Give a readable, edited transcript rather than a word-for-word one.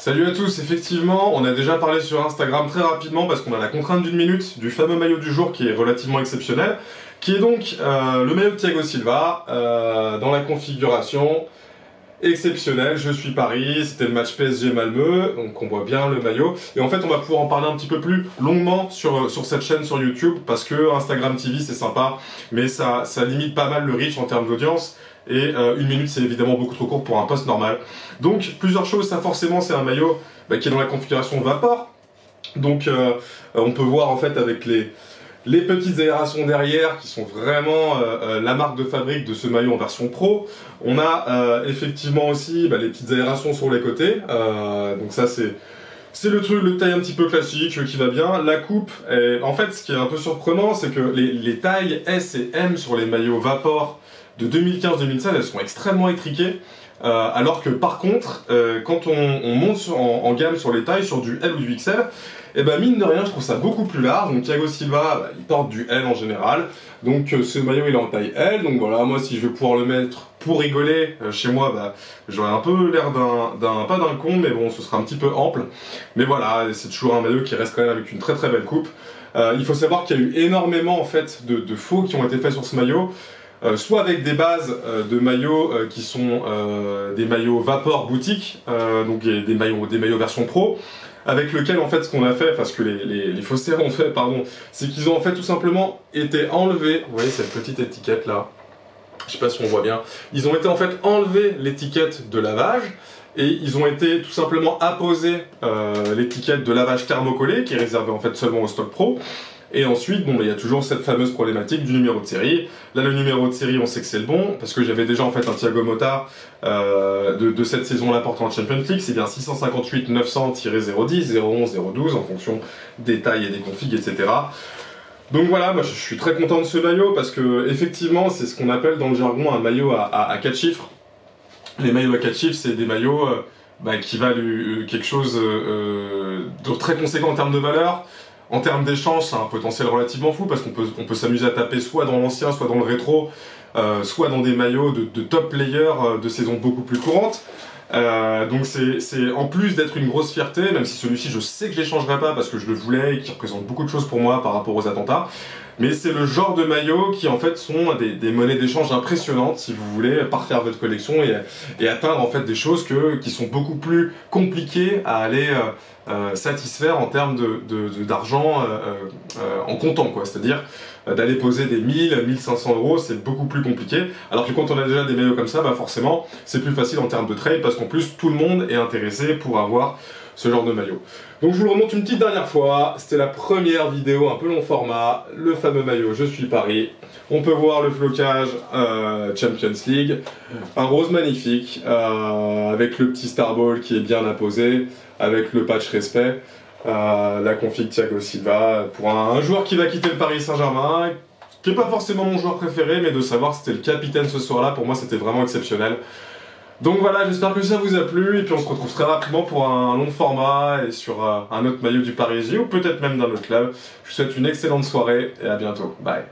Salut à tous, effectivement, on a déjà parlé sur Instagram très rapidement parce qu'on a la contrainte d'une minute du fameux maillot du jour qui est relativement exceptionnel, qui est donc le maillot de Thiago Silva dans la configuration exceptionnelle. Je suis Paris, c'était le match PSG Malmö, donc on voit bien le maillot. Et en fait, on va pouvoir en parler un petit peu plus longuement sur cette chaîne sur YouTube parce que Instagram TV c'est sympa, mais ça limite pas mal le reach en termes d'audience. Et une minute c'est évidemment beaucoup trop court pour un post normal. Donc plusieurs choses, ça forcément c'est un maillot qui est dans la configuration Vapor. Donc on peut voir en fait avec les petites aérations derrière qui sont vraiment la marque de fabrique de ce maillot en version pro. On a effectivement aussi les petites aérations sur les côtés, donc ça c'est le truc, le taille un petit peu classique qui va bien. La coupe, en fait ce qui est un peu surprenant c'est que les tailles S et M sur les maillots Vapor de 2015-2016 elles sont extrêmement étriquées. Alors que par contre, quand on monte en gamme sur les tailles, sur du L ou du XL, et mine de rien, je trouve ça beaucoup plus large. Donc Thiago Silva, il porte du L en général. Donc ce maillot, il est en taille L. Donc voilà, moi si je vais pouvoir le mettre pour rigoler chez moi, j'aurai un peu l'air pas d'un con, mais bon, ce sera un petit peu ample. Mais voilà, c'est toujours un maillot qui reste quand même avec une très très belle coupe. Il faut savoir qu'il y a eu énormément en fait de faux qui ont été faits sur ce maillot. Soit avec des bases de maillots qui sont des maillots Vapor boutique, donc des maillots version pro, avec lequel en fait ce qu'on a fait, parce que les faussaires ont fait, pardon, c'est qu'ils ont en fait tout simplement été enlevés, vous voyez cette petite étiquette là, je sais pas si on voit bien, ils ont été en fait enlevés l'étiquette de lavage, et ils ont été tout simplement apposés l'étiquette de lavage thermocollé, qui est réservée en fait seulement au stock pro. Et ensuite, il y a toujours cette fameuse problématique du numéro de série. Là, le numéro de série, on sait que c'est le bon, parce que j'avais déjà en fait un Thiago Motta de cette saison-là portant en Champions League, c'est bien 658 900-010, 011, 012, en fonction des tailles et des configs, etc. Donc voilà, moi je suis très content de ce maillot, parce que effectivement, c'est ce qu'on appelle dans le jargon un maillot à 4 chiffres. Les maillots à 4 chiffres, c'est des maillots qui valent quelque chose de très conséquent en termes de valeur. En termes d'échange, c'est un potentiel relativement fou parce qu'on peut s'amuser à taper soit dans l'ancien, soit dans le rétro, soit dans des maillots de top players de saison beaucoup plus courantes. Donc c'est en plus d'être une grosse fierté, même si celui-ci je sais que je l'échangerai pas parce que je le voulais et qui représente beaucoup de choses pour moi par rapport aux attentats. Mais c'est le genre de maillots qui en fait sont des monnaies d'échange impressionnantes si vous voulez parfaire votre collection et atteindre en fait des choses qui sont beaucoup plus compliquées à aller satisfaire en termes d'argent en comptant quoi. C'est-à-dire d'aller poser des 1000-1500 euros, c'est beaucoup plus compliqué. Alors que quand on a déjà des maillots comme ça, forcément c'est plus facile en termes de trade parce qu'en plus tout le monde est intéressé pour avoir ce genre de maillot. Donc je vous le remonte une petite dernière fois, c'était la première vidéo un peu long format, le fameux maillot Je suis Paris. On peut voir le flocage Champions League, un rose magnifique, avec le petit Starball qui est bien apposé, avec le patch respect, la config Thiago Silva, pour un joueur qui va quitter le Paris Saint-Germain, qui n'est pas forcément mon joueur préféré, mais de savoir que c'était le capitaine ce soir-là, pour moi c'était vraiment exceptionnel. Donc voilà, j'espère que ça vous a plu, et puis on se retrouve très rapidement pour un long format, et sur un autre maillot du Parisien, ou peut-être même d'un autre club. Je vous souhaite une excellente soirée, et à bientôt. Bye.